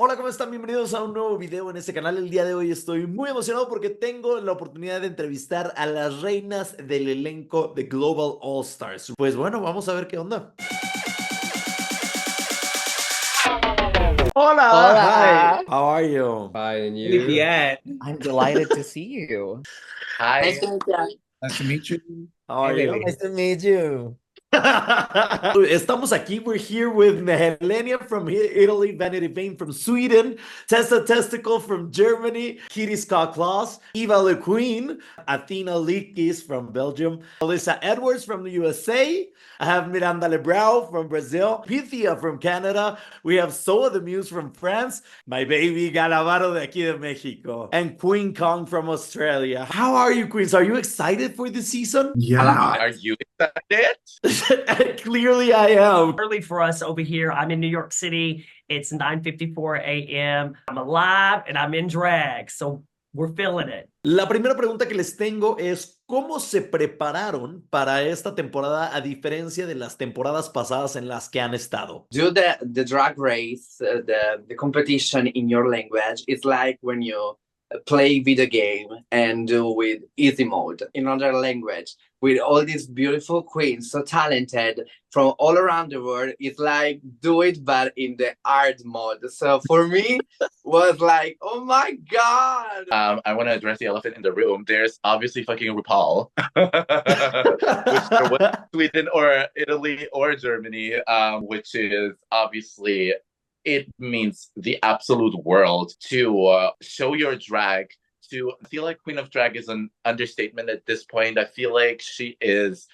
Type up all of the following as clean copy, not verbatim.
Hola, ¿cómo están? Bienvenidos a un nuevo video en este canal. El día de hoy estoy muy emocionado porque tengo la oportunidad de entrevistar a las reinas del elenco de Global All Stars. Pues bueno, vamos a ver qué onda. Hola, Hola. hi. How are you? Fine, and Muy you? bien. I'm delighted to see you. Hi. Nice to meet you. Nice to meet you. How Hey, are you? baby. Nice to meet you. Estamos aquí. We're here with Helenia from Italy, Vanity Vane from Sweden, Tessa Testicle from Germany, Kitty Scott Claus, Eva Le Queen, Athena Likis from Belgium, Alyssa Edwards from the USA. I have Miranda Lebrau from Brazil, Pythia from Canada. We have Soa the Muse from France, my baby Galavaro de aquí de Mexico, and Queen Kong from Australia. How are you, Queens? Are you excited for the season? Yeah. Are you excited? Clearly, I am. Early for us over here. I'm in New York City. It's 9:54 a.m. I'm alive and I'm in drag, so we're feeling it. La primera pregunta que les tengo es ¿cómo se prepararon para esta temporada a diferencia de las temporadas pasadas en las que han estado? Do the drag race, the competition in your language. It's like when you play video game and do with easy mode in another language with all these beautiful queens, so talented from all around the world. It's like do it, but in the hard mode. So for me, was like, oh my god. I want to address the elephant in the room. There's obviously fucking RuPaul, which there was Sweden or Italy or Germany, which is obviously it means the absolute world to show your drag. To feel like Queen of Drag is an understatement at this point. I feel like she is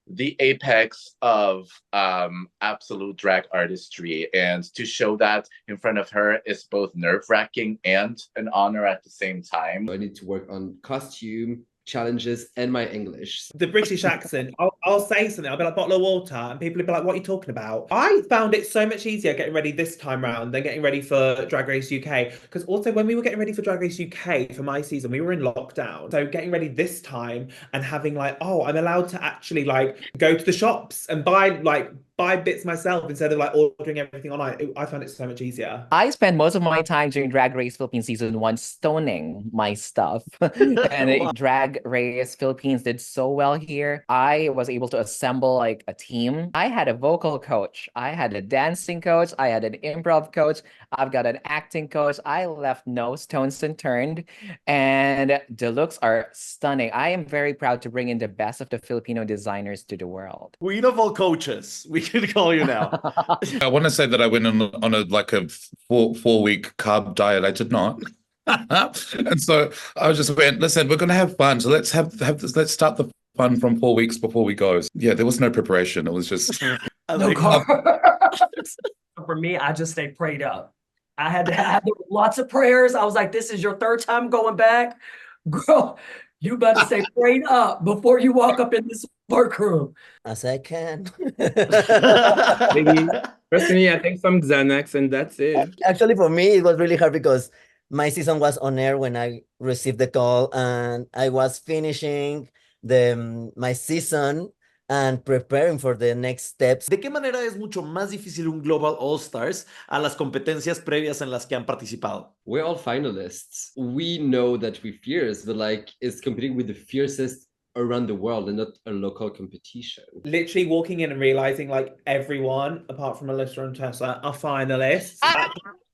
the apex of absolute drag artistry, and to show that in front of her is both nerve-wracking and an honor at the same time. I need to work on costume, challenges, and my English. The British accent, I'll say something, I'll be like, bottle of water, and people will be like, what are you talking about? I found it so much easier getting ready this time round than getting ready for Drag Race UK. Because also when we were getting ready for Drag Race UK for my season, we were in lockdown. So getting ready this time and having like, oh, I'm allowed to actually like go to the shops and buy bits myself instead of like ordering everything online. I found it so much easier. I spent most of my time during Drag Race Philippines Season 1 stoning my stuff. And Drag Race Philippines did so well here. I was able to assemble like a team. I had a vocal coach. I had a dancing coach. I had an improv coach. I've got an acting coach. I left no stones unturned. And the looks are stunning. I am very proud to bring in the best of the Filipino designers to the world. Queen of all coaches, we can call you now. I want to say that I went on a four-week carb diet. I did not. And so I just went, listen, we're going to have fun. So let's have this. Let's start the fun from 4 weeks before we go. Yeah, there was no preparation. It was just No For me, I just stay prayed up. I had to have lots of prayers. I was like, this is your third time going back. Girl, you better stay prayed up before you walk up in this workroom. As I can. Maybe personally, I think some Xanax and that's it. Actually, for me, it was really hard because my season was on air when I received the call, and I was finishing my season and preparing for the next steps. ¿De qué manera es mucho más difícil un Global All Stars a las competencias previas en las que han participado? We're all finalists. We know that we're fierce, but like it's competing with the fiercest around the world and not a local competition. Literally walking in and realizing like everyone apart from Alyssa and Tessa are finalists.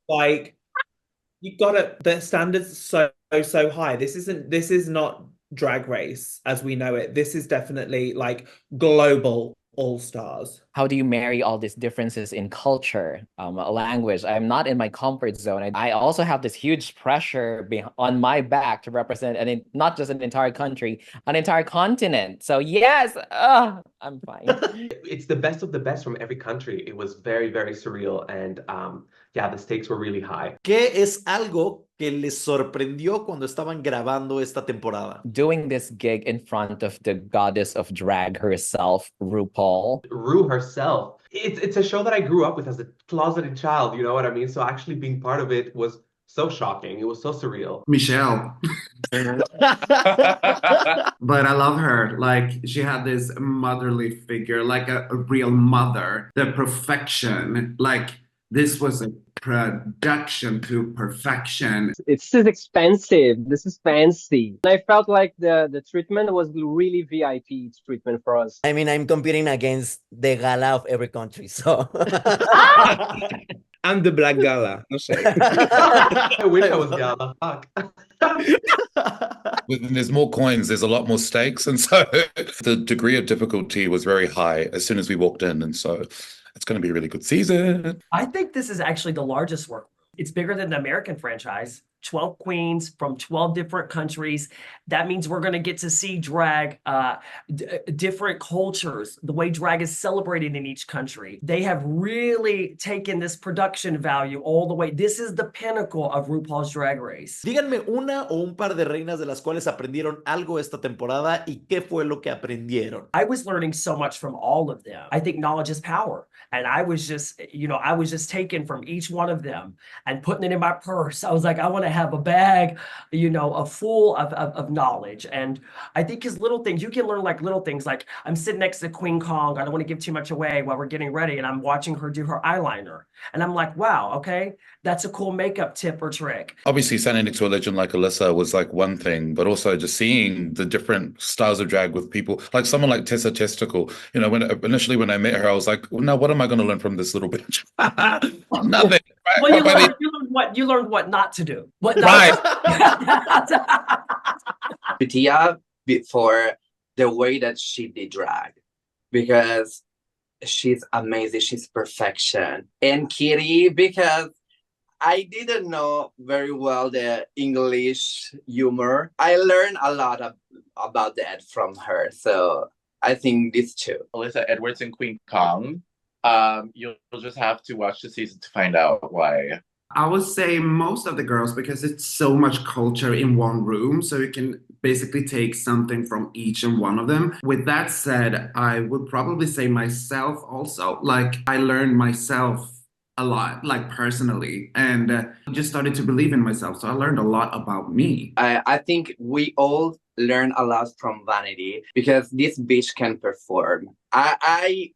Like you gotta, the standards are so high. This is not Drag Race as we know it. This is definitely like global all stars. How do you marry all these differences in culture, language? I'm not in my comfort zone. I also have this huge pressure on my back to represent, and not just an entire country, an entire continent. So yes, I'm fine. It's the best of the best from every country. It was very, very surreal. And yeah, the stakes were really high. ¿Qué es algo que les sorprendió cuando estaban grabando esta temporada? Doing this gig in front of the goddess of drag herself, RuPaul. Rue herself. It's a show that I grew up with as a closeted child, you know what I mean? So actually being part of it was so shocking. It was so surreal. Michelle. But I love her. Like she had this motherly figure, like a real mother. The perfection, like This was a production to perfection. This is expensive. This is fancy. I felt like the treatment was really VIP treatment for us. I mean, I'm competing against the gala of every country, so. I'm the black gala. No shade. I wish I was Gala. Fuck. When there's more coins, there's a lot more stakes. And so the degree of difficulty was very high as soon as we walked in. And so it's going to be a really good season. I think this is actually the largest work. It's bigger than the American franchise. 12 queens from 12 different countries. That means we're going to get to see drag, different cultures, the way drag is celebrated in each country. They have really taken this production value all the way. This is the pinnacle of RuPaul's Drag Race. Díganme una o un par de reinas de las cuales aprendieron algo esta temporada y qué fue lo que aprendieron. I was learning so much from all of them. I think knowledge is power. And I was just, I was just taking from each one of them and putting it in my purse. I was like, I want to have a bag, full of knowledge. And I think his little things, you can learn like little things, like I'm sitting next to Queen Kong. I don't want to give too much away while we're getting ready. And I'm watching her do her eyeliner. And I'm like, wow, okay, that's a cool makeup tip or trick. Obviously, standing next to a legend like Alyssa was like one thing, but also just seeing the different styles of drag with people, like someone like Tessa Testicle. Initially when I met her, I was like, well, now what am I going to learn from this little bitch? Nothing. Right? Well, you learned what not to do. What not Pitya for the way that she did drag, because she's amazing. She's perfection. And Kitty, because I didn't know very well the English humor. I learned a lot about that from her. So I think these two. Alyssa Edwards and Queen Kong. You'll just have to watch the season to find out why. I would say most of the girls, because it's so much culture in one room, so you can basically take something from each and one of them. With that said, I would probably say myself also. Like, I learned myself a lot, like personally, and just started to believe in myself. So I learned a lot about me. I think we all learn a lot from Vanity, because this bitch can perform. I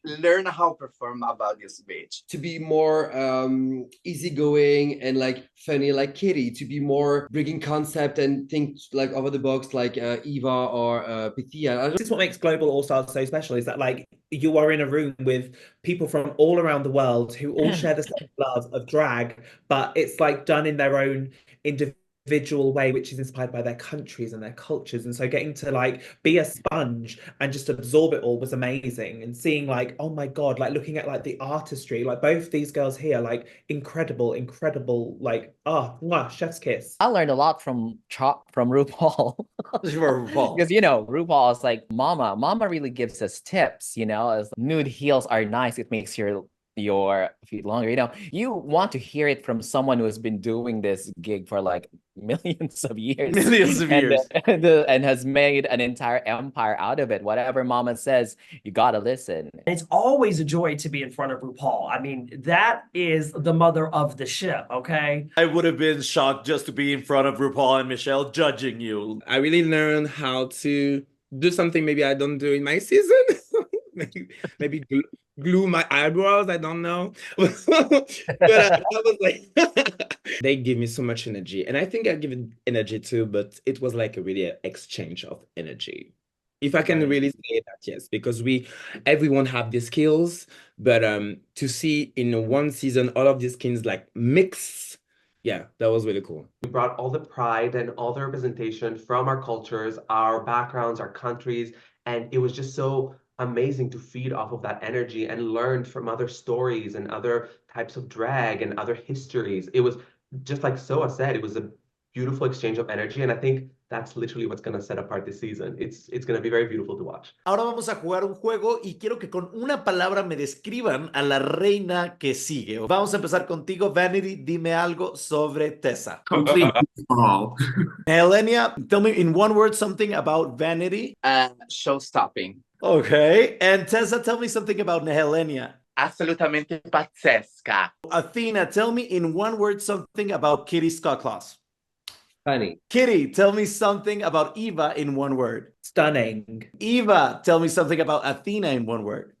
learn how to perform about this bitch. To be more easygoing and like funny like Kitty, to be more bringing concept and think like over the box like Eva or Pitya. This is what makes Global All Stars so special, is that like you are in a room with people from all around the world who all share the same love of drag, but it's like done in their own individual way, which is inspired by their countries and their cultures. And so getting to like be a sponge and just absorb it all was amazing. And seeing like, oh my God, like looking at like the artistry, like both these girls here, like incredible, like, chef's kiss. I learned a lot from RuPaul. RuPaul. Because, RuPaul is like mama. Mama really gives us tips, as nude heels are nice. It makes your feet longer. You want to hear it from someone who has been doing this gig for like millions of years. And has made an entire empire out of it. Whatever mama says, you gotta listen. It's always a joy to be in front of RuPaul. I mean, that is the mother of the ship, okay? I would have been shocked just to be in front of RuPaul and Michelle judging you. I really learned how to do something maybe I don't do in my season. maybe glue my eyebrows. I don't know. But I was like, they give me so much energy. And I think I give it energy too, but it was like a really exchange of energy. If I can really say that, yes, because everyone have the skills, but to see in one season all of these skins like mix, yeah, that was really cool. We brought all the pride and all the representation from our cultures, our backgrounds, our countries, and it was just so amazing to feed off of that energy and learn from other stories and other types of drag and other histories. It was just like Soa said, it was a beautiful exchange of energy, and I think that's literally what's going to set apart this season. It's going to be very beautiful to watch. Ahora vamos a jugar un juego y quiero que con una palabra me describan a la reina que sigue. Vamos a empezar contigo, Vanity. Dime algo sobre Tessa. Complete ball. Helenia, tell me in one word something about Vanity. Show-stopping. Okay. And Tessa, tell me something about Helenia. Assolutamente pazzesca. Athena, tell me in one word something about Kitty Scott Claus. Funny. Kitty, tell me something about Eva in one word. Stunning. Eva, tell me something about Athena in one word.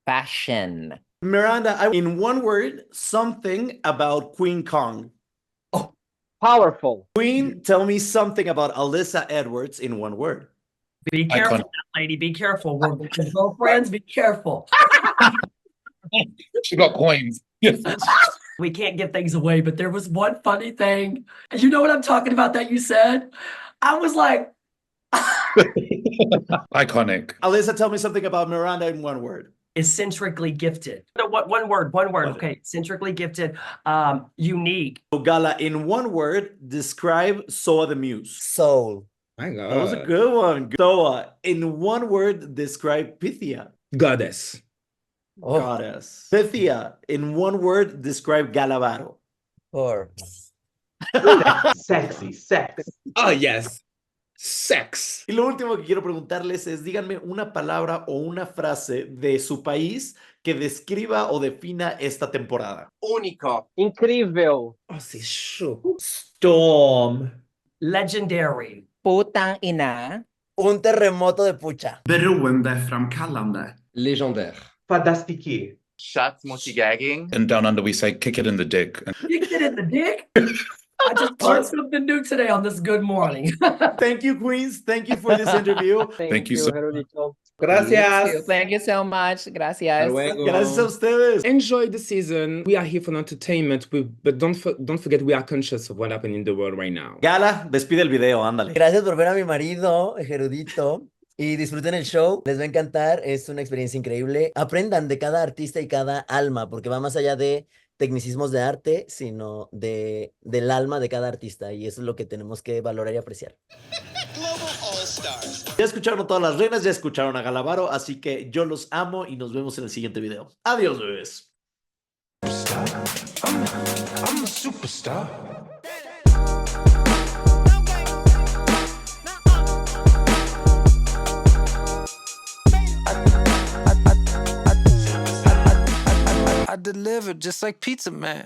Fashion. Miranda, in one word, something about Queen Kong. Powerful. Queen, tell me something about Alyssa Edwards in one word. Be careful, Iconic. lady. Be careful. We're girlfriends. Be careful. She got coins. Yes. We can't give things away, but there was one funny thing. You know what I'm talking about that you said? I was like, Iconic. Alyssa, tell me something about Miranda in one word. eccentrically gifted. No, what one word? Okay, eccentrically gifted, unique. So, Gala, in one word, describe Soa the Muse. Soul. My God. That was a good one. Soa, in one word, describe Pythia. Goddess. Oh, Goddess. Pythia, in one word, describe Galavaro. Forbes. Sexy, sex. Oh, yes. Sex. Y lo último que quiero preguntarles es, díganme una palabra o una frase de su país que describa o defina esta temporada. Único. Incrível. Oh, c'est chaud. Storm. Legendary. Putang ina. Un terremoto de pucha. Beroendeframkallande. Légendaire. Fadastiki. Shots multi-gagging. And down under, we say, kick it in the dick. Kicked it in the dick. I just learned something new today on this good morning. Thank you, Queens. Thank you for this interview. Thank you so- Gerudito. Gracias. Thank you so much. Gracias. Hasta luego. Gracias a ustedes. Enjoy the season. We are here for entertainment, but don't forget we are conscious of what happened in the world right now. Gala, despide el video, ándale. Gracias por ver a mi marido, Gerudito. Y disfruten el show, les va a encantar, es una experiencia increíble. Aprendan de cada artista y cada alma, porque va más allá de tecnicismos de arte, sino del alma de cada artista, y eso es lo que tenemos que valorar y apreciar. Ya escucharon a todas las reinas, ya escucharon a Galavaro, así que yo los amo y nos vemos en el siguiente video. Adiós, bebés. I'm a superstar. I delivered just like Pizza Man.